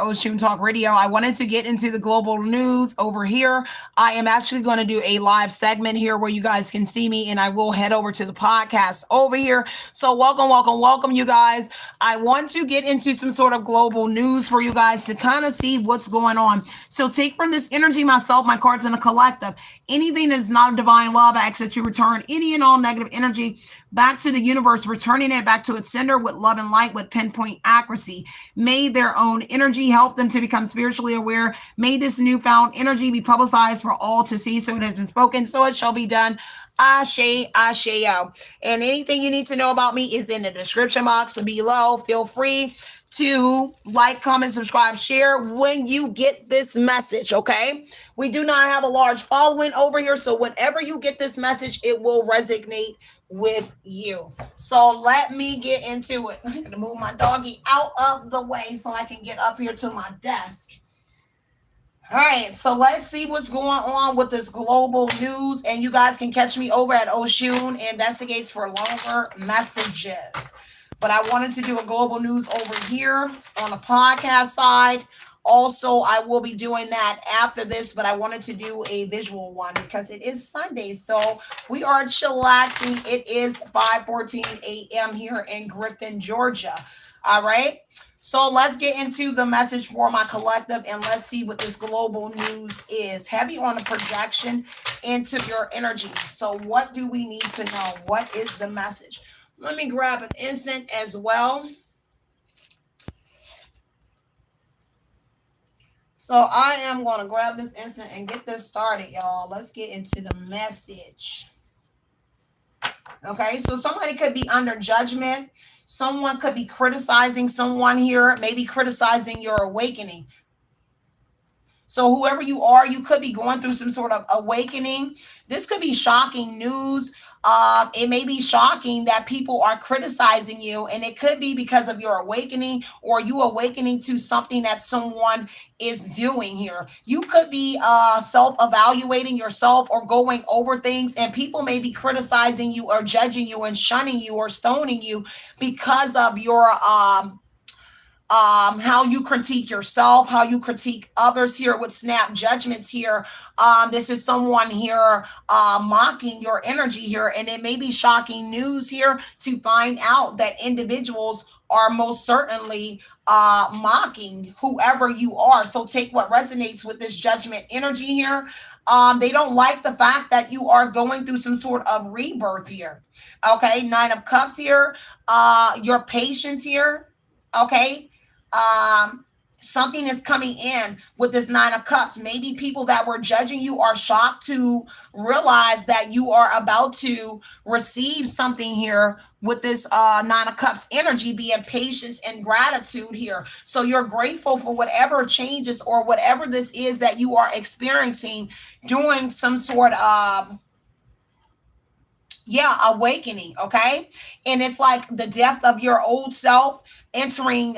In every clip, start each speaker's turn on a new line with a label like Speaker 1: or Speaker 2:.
Speaker 1: Oshun Talk Radio. I wanted to get into the global news over here. I am actually going to do a live segment here where you guys can see me, and I will head over to the podcast over here. So welcome, you guys. I want to get into some sort of global news for you guys to kind of see what's going on. So take from this energy myself, my cards in a collective. Anything that is not a divine love, I ask that you return any and all negative energy back to the universe, returning it back to its sender with love and light with pinpoint accuracy. May their own energy help them to become spiritually aware. May this newfound energy be publicized for all to see. So it has been spoken, so it shall be done. Ashe, Asheo. And anything you need to know about me is in the description box below. Feel free to like, comment, subscribe, share when you get this message, okay? We do not have a large following over here, so whenever you get this message, it will resonate with you. So let me get into it. I'm gonna move my doggy out of the way so I can get up here to my desk. All right, so let's see what's going on with this global news, and you guys can catch me over at Oshun Investigates for longer messages. But I wanted to do a global news over here on the podcast side. Also, I will be doing that after this, but I wanted to do a visual one because it is Sunday. So we are chillaxing. It is 5:14 a.m. here in Griffin, Georgia. All right. So let's get into the message for my collective and let's see what this global news is. Heavy on the projection into your energy. So what do we need to know? What is the message? Let me grab an incense as well. So I am going to grab this incense and get this started, y'all. Let's get into the message. Okay, so somebody could be under judgment. Someone could be criticizing someone here, maybe criticizing your awakening. So whoever you are, you could be going through some sort of awakening. This could be shocking news. It may be shocking that people are criticizing you, and it could be because of your awakening or you awakening to something that someone is doing here. You could be self-evaluating yourself or going over things, and people may be criticizing you or judging you and shunning you or stoning you because of your how you critique yourself, how you critique others here with snap judgments here. This is someone here mocking your energy here, and it may be shocking news here to find out that individuals are most certainly mocking whoever you are. So take what resonates with this judgment energy here. They don't like the fact that you are going through some sort of rebirth here. Okay, 9 of Cups here. Your patience here. Okay. Something is coming in with this 9 of Cups. Maybe people that were judging you are shocked to realize that you are about to receive something here with this 9 of Cups energy, being patience and gratitude here. So you're grateful for whatever changes or whatever this is that you are experiencing, doing some sort of awakening. Okay. And it's like the death of your old self entering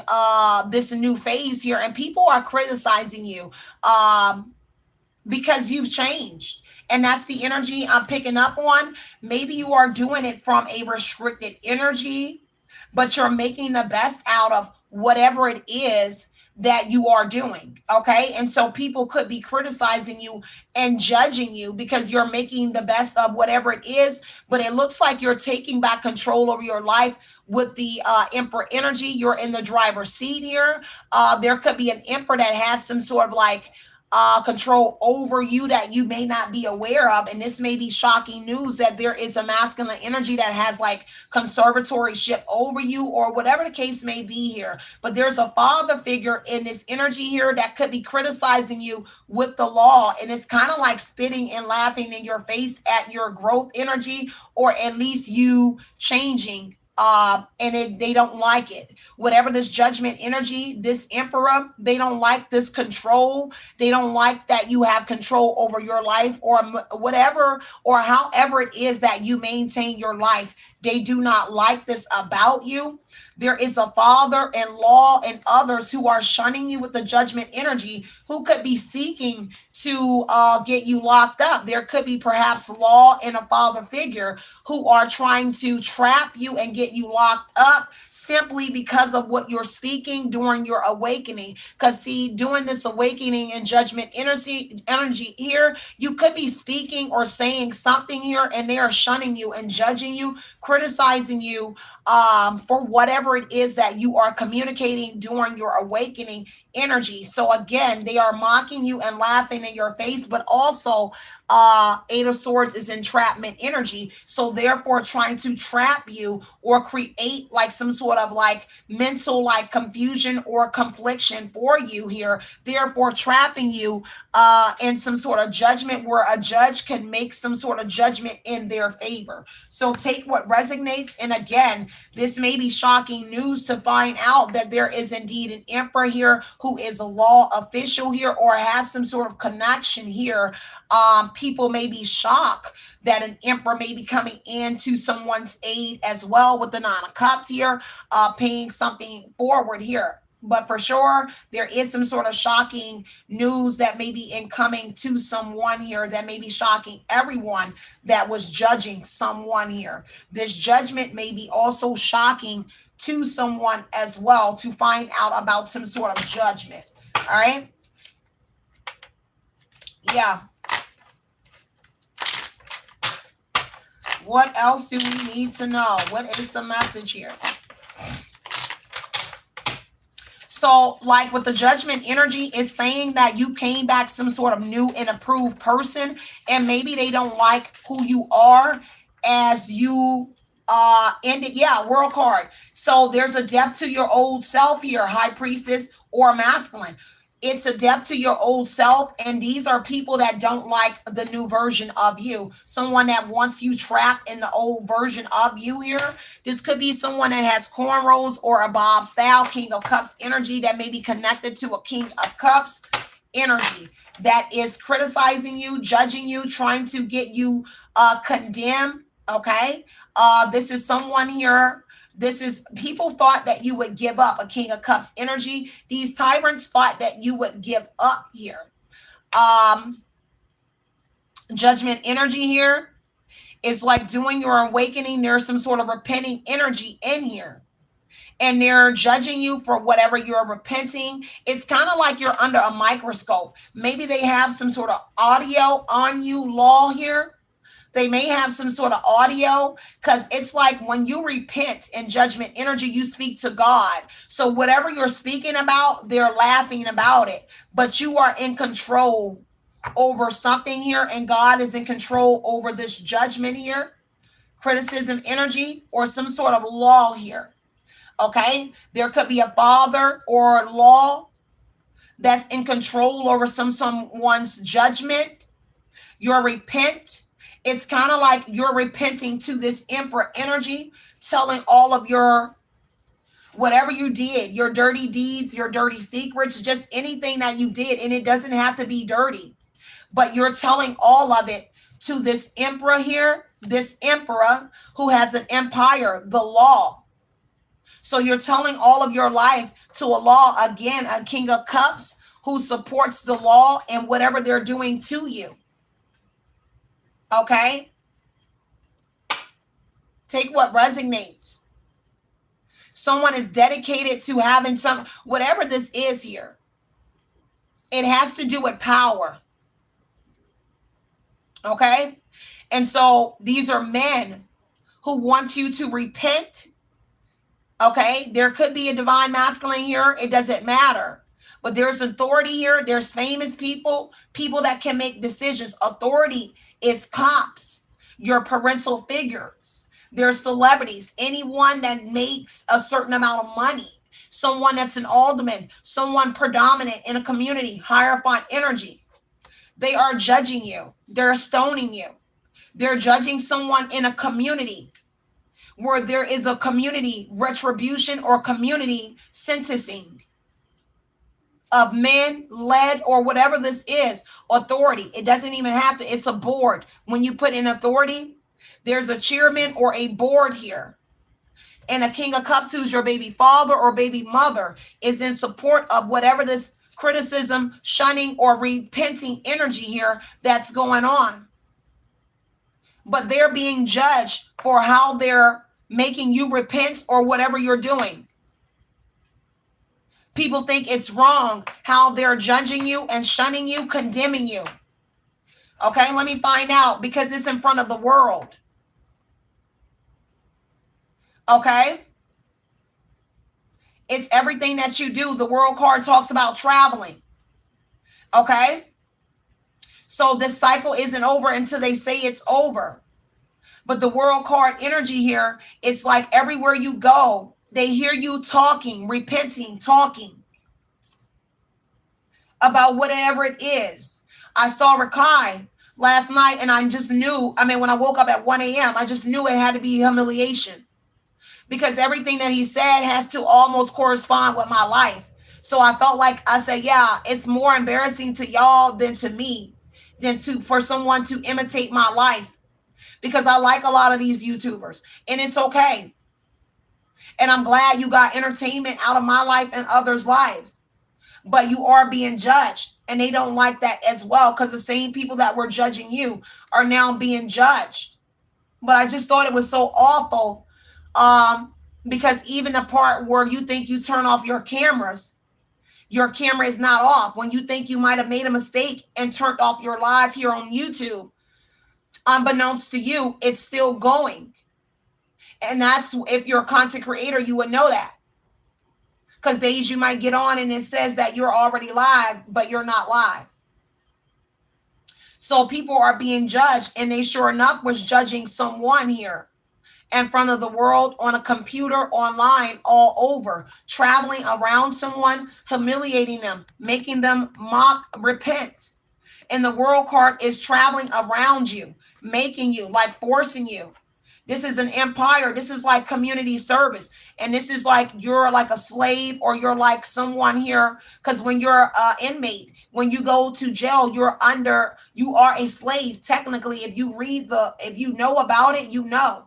Speaker 1: this new phase here, and people are criticizing you because you've changed. And that's the energy I'm picking up on. Maybe you are doing it from a restricted energy, but you're making the best out of whatever it is that you are doing. Okay. And so people could be criticizing you and judging you because you're making the best of whatever it is, but it looks like you're taking back control over your life with the Emperor energy. You're in the driver's seat here. There could be an Emperor that has some sort of like control over you that you may not be aware of. And this may be shocking news that there is a masculine energy that has like conservatorship over you or whatever the case may be here. But there's a father figure in this energy here that could be criticizing you with the law. And it's kind of like spitting and laughing in your face at your growth energy, or at least you changing. They don't like it. Whatever this judgment energy, this Emperor, they don't like this control. They don't like that you have control over your life or whatever, or however it is that you maintain your life. They do not like this about you. There is a father-in-law and others who are shunning you with the judgment energy, who could be seeking to get you locked up. There could be perhaps law and a father figure who are trying to trap you and get you locked up simply because of what you're speaking during your awakening. Because see, doing this awakening and judgment energy here, you could be speaking or saying something here and they are shunning you and judging you, criticizing you for whatever it is that you are communicating during your awakening energy. So again, they are mocking you and laughing in your face, but also Eight of Swords is entrapment energy. So therefore trying to trap you or create like some sort of like mental like confusion or confliction for you here. Therefore trapping you in some sort of judgment where a judge can make some sort of judgment in their favor. So take what resonates. And again, this may be shocking news to find out that there is indeed an emperor here who is a law official here or has some sort of connection here. People may be shocked that an emperor may be coming into someone's aid as well with the Nine of Cups here, paying something forward here. But for sure, there is some sort of shocking news that may be incoming to someone here that may be shocking everyone that was judging someone here. This judgment may be also shocking to someone as well to find out about some sort of judgment. All right. Yeah. What else do we need to know? What is the message here? So like with the judgment energy is saying that you came back some sort of new and approved person, and maybe they don't like who you are as you ended. Yeah, world card. So there's a death to your old self here, high priestess or masculine. It's a death to your old self, and these are people that don't like the new version of you. Someone that wants you trapped in the old version of you here. This could be someone that has cornrows or a Bob style, King of Cups energy that may be connected to a King of Cups energy that is criticizing you, judging you, trying to get you condemned. Okay. This is someone here. This is people thought that you would give up, a King of Cups energy. These tyrants thought that you would give up here. Judgment energy here is like doing your awakening. There's some sort of repenting energy in here. And they're judging you for whatever you're repenting. It's kind of like you're under a microscope. Maybe they have some sort of audio on you law here. They may have some sort of audio because it's like when you repent in judgment energy, you speak to God. So whatever you're speaking about, they're laughing about it. But you are in control over something here, and God is in control over this judgment here, criticism energy, or some sort of law here. Okay? There could be a father or law that's in control over someone's judgment. You're repent. It's kind of like you're repenting to this emperor energy, telling all of your, whatever you did, your dirty deeds, your dirty secrets, just anything that you did. And it doesn't have to be dirty, but you're telling all of it to this emperor here, this emperor who has an empire, the law. So you're telling all of your life to a law, again, a King of Cups who supports the law and whatever they're doing to you. Okay? Take what resonates. Someone is dedicated to having some, whatever this is here. It has to do with power. Okay? And so these are men who want you to repent. Okay? There could be a divine masculine here. It doesn't matter. But there's authority here. There's famous people, people that can make decisions. Authority is cops, your parental figures. There's celebrities, anyone that makes a certain amount of money, someone that's an alderman, someone predominant in a community, Hierophant energy. They are judging you. They're stoning you. They're judging someone in a community where there is a community retribution or community sentencing of men led or whatever this is, authority. It doesn't even have to, it's a board. When you put in authority, there's a chairman or a board here. And a King of Cups, who's your baby father or baby mother, is in support of whatever this criticism, shunning, or repenting energy here that's going on. But they're being judged for how they're making you repent or whatever you're doing. People think it's wrong how they're judging you and shunning you, condemning you. Okay, let me find out, because it's in front of the world. Okay? It's everything that you do. The world card talks about traveling. Okay? So this cycle isn't over until they say it's over. But the world card energy here, it's like everywhere you go, they hear you talking, repenting, talking about whatever it is. I saw Rakai last night, and I just knew, when I woke up at 1 a.m., I just knew it had to be humiliation, because everything that he said has to almost correspond with my life. So I felt like, I said, yeah, it's more embarrassing to y'all than to me, for someone to imitate my life, because I like a lot of these YouTubers, and it's okay. And I'm glad you got entertainment out of my life and others' lives. But you are being judged, and they don't like that as well, because the same people that were judging you are now being judged. But I just thought it was so awful, because even the part where you think you turn off your cameras, your camera is not off. When you think you might have made a mistake and turned off your live here on YouTube, unbeknownst to you, it's still going. And that's, if you're a content creator, you would know that. Because days you might get on and it says that you're already live, but you're not live. So people are being judged, and they sure enough was judging someone here in front of the world, on a computer, online, all over, traveling around someone, humiliating them, making them mock, repent. And the world card is traveling around you, making you, like forcing you. This is an empire. This is like community service. And this is like you're like a slave, or you're like someone here. Because when you're an inmate, when you go to jail, you are a slave. Technically, if you know about it, you know.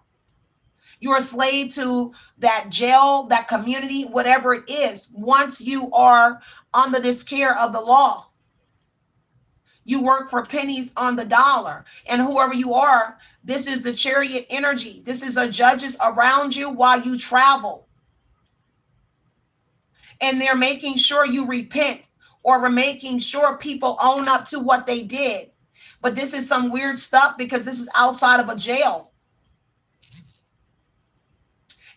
Speaker 1: You're a slave to that jail, that community, whatever it is, once you are under this care of the law. You work for pennies on the dollar. And whoever you are, this is the chariot energy. This is a judges around you while you travel. And they're making sure you repent, or making sure people own up to what they did. But this is some weird stuff, because this is outside of a jail.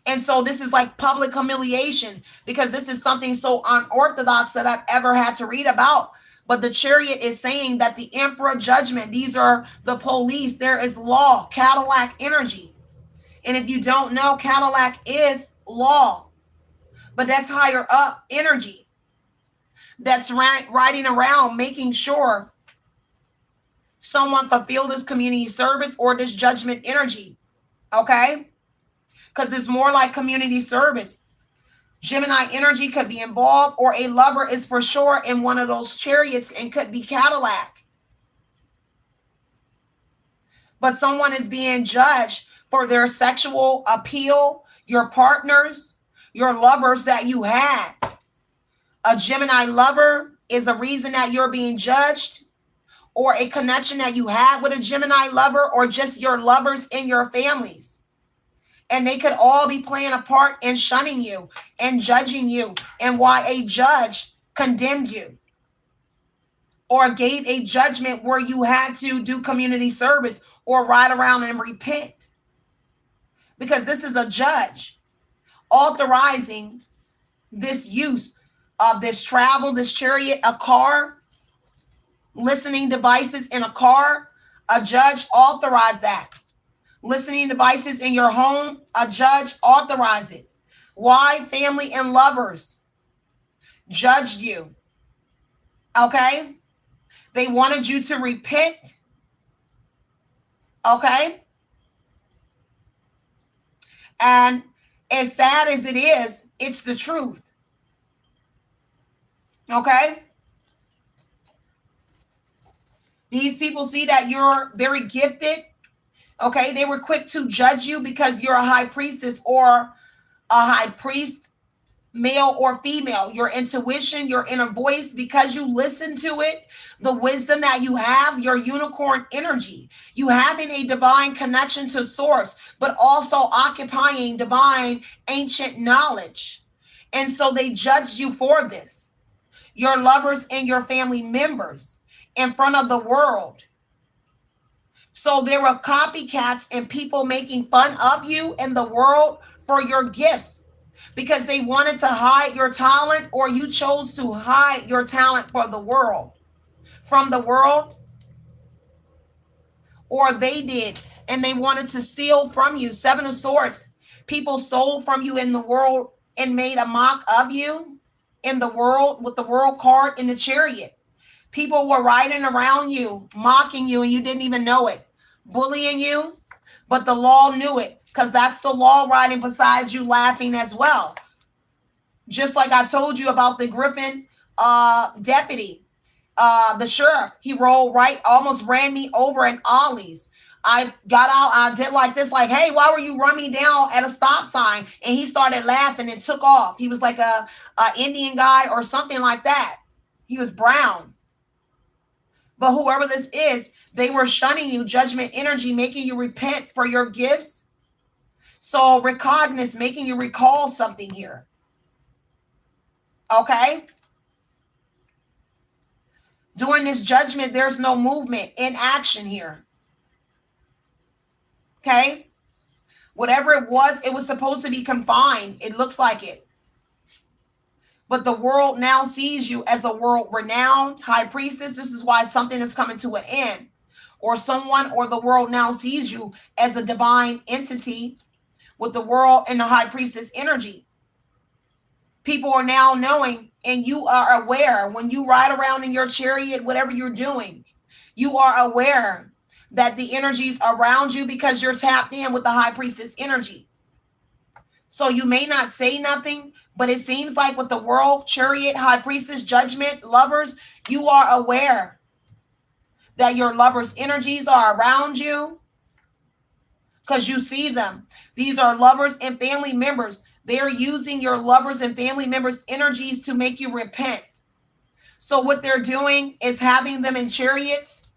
Speaker 1: And so this is like public humiliation, because this is something so unorthodox that I've ever had to read about. But the chariot is saying that the emperor judgment, these are the police, there is law, Cadillac energy. And if you don't know, Cadillac is law, but that's higher up energy. That's riding around making sure someone fulfill this community service or this judgment energy. Okay? Because it's more like community service. Gemini energy could be involved, or a lover is for sure in one of those chariots, and could be Cadillac. But someone is being judged for their sexual appeal, your partners, your lovers that you had. A Gemini lover is a reason that you're being judged, or a connection that you have with a Gemini lover, or just your lovers in your families. And they could all be playing a part in shunning you and judging you, and why a judge condemned you or gave a judgment where you had to do community service or ride around and repent. Because this is a judge authorizing this use of this travel, this chariot, a car, listening devices in a car. A judge authorized that. Listening devices in your home, a judge authorized it. Why? Family and lovers judged you. Okay? They wanted you to repent. Okay? And as sad as it is, it's the truth. Okay? These people see that you're very gifted. Okay, they were quick to judge you because you're a high priestess, or a high priest, male or female, your intuition, your inner voice, because you listen to it, the wisdom that you have, your unicorn energy, you having a divine connection to source, but also occupying divine ancient knowledge. And so they judged you for this. Your lovers and your family members in front of the world. So there were copycats and people making fun of you in the world for your gifts because they wanted to hide your talent, or you chose to hide your talent for the world, from the world, or they did, and they wanted to steal from you. Seven of Swords, people stole from you in the world and made a mock of you in the world with the world card in the Chariot. People were riding around you, mocking you, and you didn't even know it, bullying you, but the law knew it, because that's the law riding beside you, laughing as well. Just like I told you about the Griffin deputy, the sheriff, he rolled right, almost ran me over in Ollie's. I got out, I did like this, like, hey, why were you running me down at a stop sign? And he started laughing and took off. He was like a Indian guy or something like that. He was brown. But whoever this is, they were shunning you, judgment energy, making you repent for your gifts. So recognizance, making you recall something here. Okay? During this judgment, there's no movement in action here. Okay? Whatever it was supposed to be confined. It looks like it. But the world now sees you as a world-renowned high priestess. This is why something is coming to an end. Or someone or the world now sees you as a divine entity with the world and the high priestess energy. People are now knowing, and you are aware when you ride around in your chariot, whatever you're doing, you are aware that the energies around you, because you're tapped in with the high priestess energy. So you may not say nothing, but it seems like with the world, chariot, high priestess, judgment, lovers, you are aware that your lovers' energies are around you because you see them. These are lovers and family members. They're using your lovers and family members' energies to make you repent. So what they're doing is having them in chariots.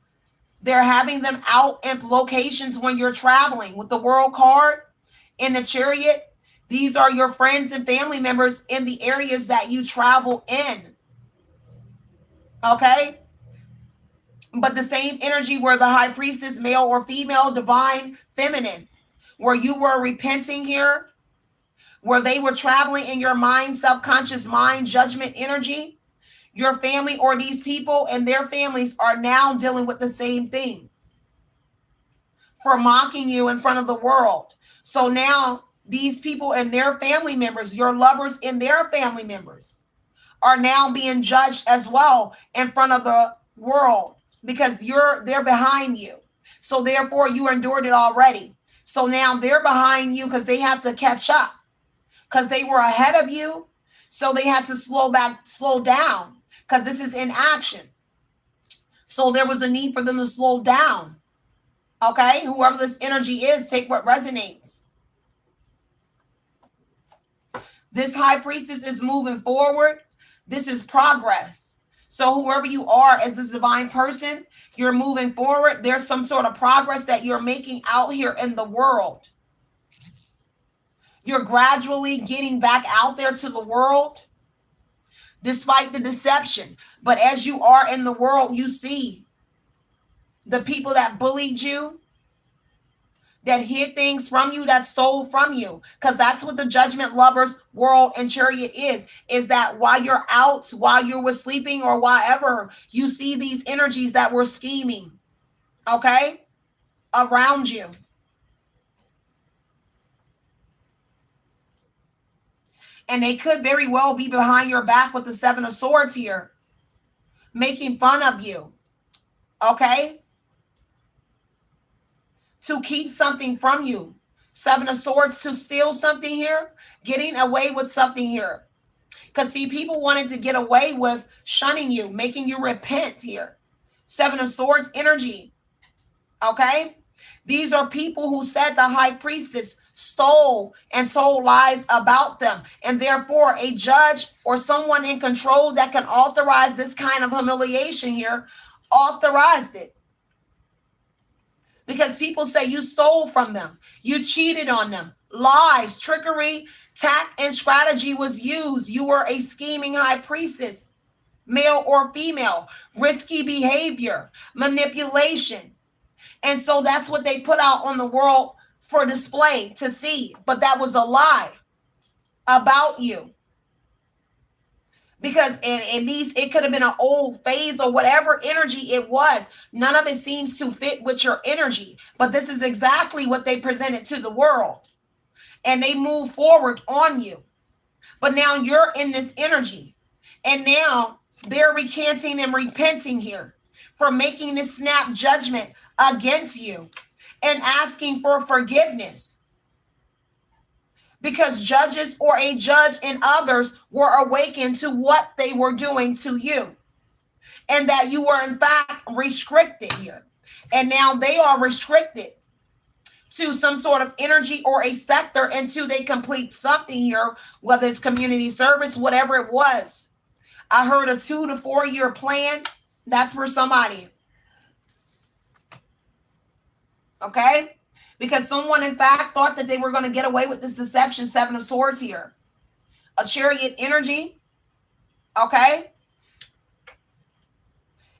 Speaker 1: They're having them out in locations when you're traveling with the world card in the chariot. These are your friends and family members in the areas that you travel in. Okay? But the same energy where the high priestess, male or female, divine, feminine, where you were repenting here, where they were traveling in your mind, subconscious mind, judgment energy, your family or these people and their families are now dealing with the same thing for mocking you in front of the world. So now these people and their family members, your lovers and their family members, are now being judged as well in front of the world because they're behind you. So therefore you endured it already. So now they're behind you because they have to catch up because they were ahead of you. So they had to slow down because this is in action. So there was a need for them to slow down. Okay, whoever this energy is, take what resonates. This high priestess is moving forward. This is progress. So whoever you are as this divine person, you're moving forward. There's some sort of progress that you're making out here in the world. You're gradually getting back out there to the world, despite the deception. But as you are in the world, you see the people that bullied you, that hid things from you, that stole from you. Because that's what the judgment, lovers, world, and chariot is that while you're out, while you were sleeping or whatever, you see these energies that were scheming, okay, around you. And they could very well be behind your back with the Seven of Swords here, making fun of you, okay? To keep something from you. Seven of Swords, to steal something here, getting away with something here. Because see, people wanted to get away with shunning you, making you repent here. Seven of Swords energy, okay? These are people who said the high priestess stole and told lies about them. And therefore, a judge or someone in control that can authorize this kind of humiliation here authorized it. Because people say you stole from them, you cheated on them, lies, trickery, tact, and strategy was used. You were a scheming high priestess, male or female, risky behavior, manipulation. And so that's what they put out on the world for display to see. But that was a lie about you. Because at least it could have been an old phase or whatever energy it was. None of it seems to fit with your energy. But this is exactly what they presented to the world. And they move forward on you. But now you're in this energy. And now they're recanting and repenting here for making this snap judgment against you and asking for forgiveness. Because judges or a judge and others were awakened to what they were doing to you. And that you were in fact restricted here. And now they are restricted to some sort of energy or a sector until they complete something here, whether it's community service, whatever it was. I heard a 2 to 4 year plan. That's for somebody. Okay? Because someone, in fact, thought that they were going to get away with this deception. 7 of Swords here. A chariot energy. Okay?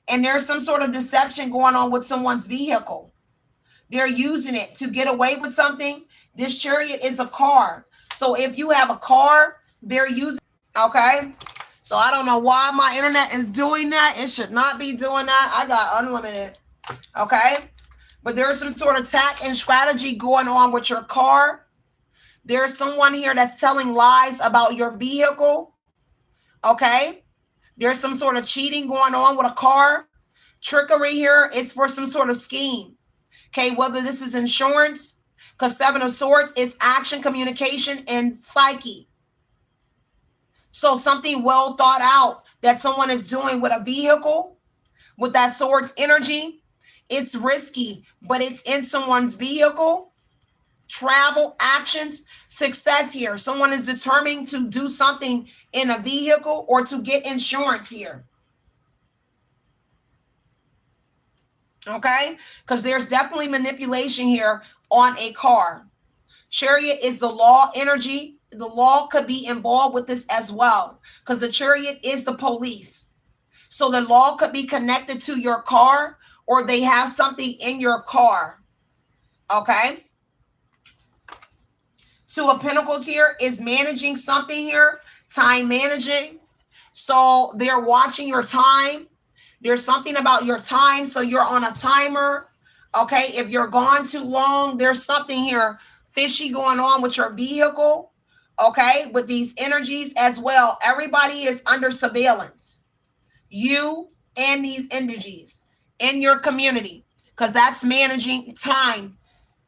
Speaker 1: And there's some sort of deception going on with someone's vehicle. They're using it to get away with something. This chariot is a car. So if you have a car, they're using it. Okay? So I don't know why my internet is doing that. It should not be doing that. I got unlimited. Okay? But there's some sort of tact and strategy going on with your car. There's someone here that's telling lies about your vehicle. Okay? There's some sort of cheating going on with a car. Trickery here is for some sort of scheme. Okay, whether this is insurance, because 7 of Swords is action, communication, and psyche. So something well thought out that someone is doing with a vehicle, with that Swords energy. It's risky, but it's in someone's vehicle. Travel, actions, success here. Someone is determined to do something in a vehicle or to get insurance here. Okay? Because there's definitely manipulation here on a car. Chariot is the law energy. The law could be involved with this as well. Because the chariot is the police. So the law could be connected to your car, or they have something in your car. Okay? 2 of Pentacles here is managing something here. Time managing. So they're watching your time. There's something about your time. So you're on a timer. Okay? If you're gone too long, there's something here fishy going on with your vehicle. Okay? With these energies as well. Everybody is under surveillance. You and these energies in your community, because that's managing time.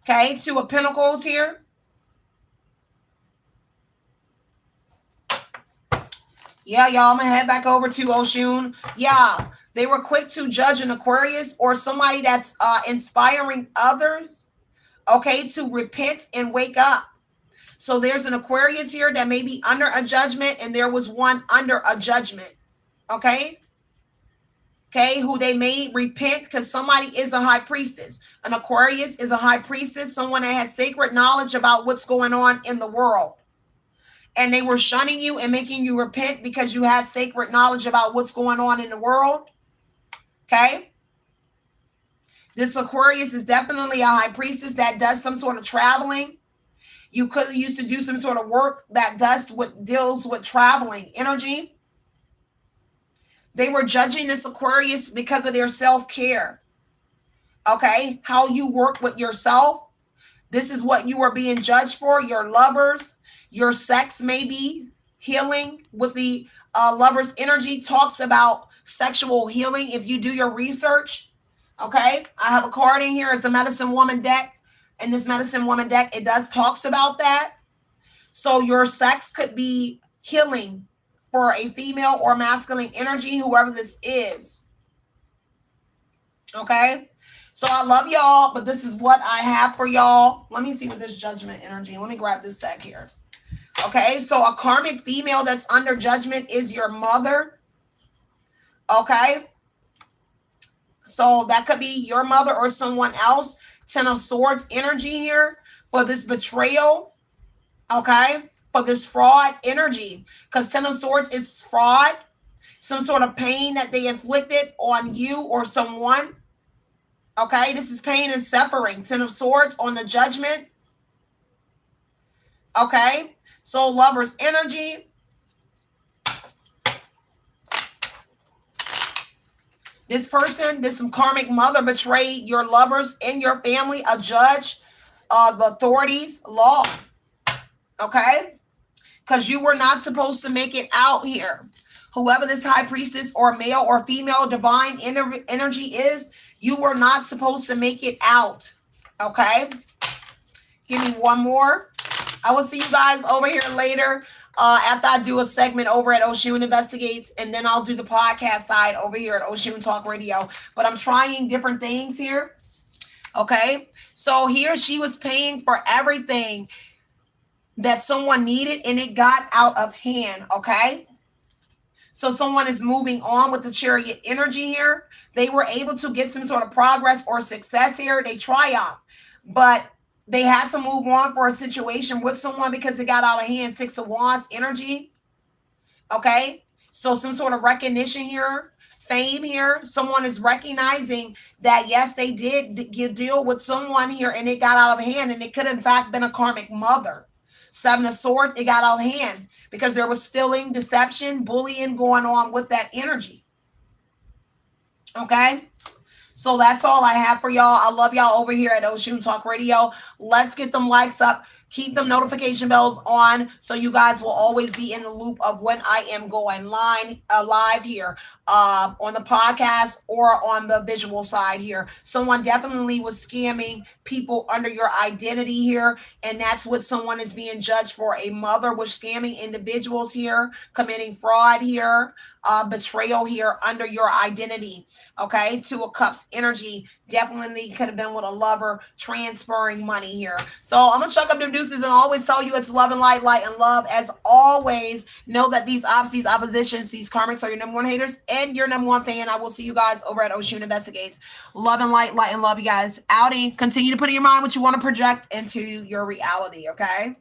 Speaker 1: Okay, 2 of Pentacles here. Yeah, y'all, I'm gonna head back over to Oshun. Yeah, they were quick to judge an Aquarius or somebody that's inspiring others, okay, to repent and wake up. So there's an Aquarius here that may be under a judgment, and there was one under a judgment. Okay? Okay, who they may repent, because somebody is a high priestess. An Aquarius is a high priestess, someone that has sacred knowledge about what's going on in the world. And they were shunning you and making you repent because you had sacred knowledge about what's going on in the world. Okay? This Aquarius is definitely a high priestess that does some sort of traveling. You could have used to do some sort of work that deals with traveling energy. They were judging this Aquarius because of their self-care. Okay? How you work with yourself. This is what you are being judged for. Your lovers, your sex may be healing with the lover's energy. Talks about sexual healing if you do your research. Okay? I have a card in here. It's a medicine woman deck. And this medicine woman deck, it does talks about that. So your sex could be healing for a female or masculine energy, whoever this is. Okay? So I love y'all, but this is what I have for y'all. Let me see what this judgment energy. Let me grab this deck here. Okay, so a karmic female that's under judgment is your mother. Okay, so that could be your mother or someone else. Ten of Swords energy here for this betrayal. Okay, for this fraud energy. Because Ten of Swords is fraud. Some sort of pain that they inflicted on you or someone. Okay, this is pain and suffering. Ten of Swords on the judgment. Okay, so Lover's energy. This person, this some karmic mother betrayed your lovers and your family, a judge, the authorities, law. Okay, because you were not supposed to make it out here. Whoever this high priestess or male or female divine energy is, you were not supposed to make it out. Okay, give me one more. I will see you guys over here later after I do a segment over at Oshun Investigates, and then I'll do the podcast side over here at Oshun Talk Radio. But I'm trying different things here. Okay, so here she was paying for everything that someone needed, and it got out of hand. Okay, so someone is moving on with the Chariot energy here. They were able to get some sort of progress or success here. They triumphed, but they had to move on for a situation with someone because it got out of hand. Six of Wands energy. Okay, so some sort of recognition here, fame here. Someone is recognizing that yes, they did deal with someone here, and it got out of hand, and it could in fact been a karmic mother. Seven of Swords, it got out of hand because there was stealing, deception, bullying going on with that energy. Okay, so that's all I have for y'all. I love y'all over here at Oshun Talk Radio. Let's get them likes up. Keep them notification bells on so you guys will always be in the loop of when I am going live here on the podcast or on the visual side here. Someone definitely was scamming people under your identity here, and that's what someone is being judged for. A mother was scamming individuals here, committing fraud here, betrayal here under your identity. Okay, Two of Cups energy definitely could have been with a lover transferring money here. So I'm gonna chuck up them deuces and always tell you it's love and light, light and love. As always, know that these oppositions, these karmics are your number one haters and your number one fan. I will see you guys over at Oshun Investigates. Love and light, light and love, you guys. Outing. Continue to put in your mind what you want to project into your reality. Okay.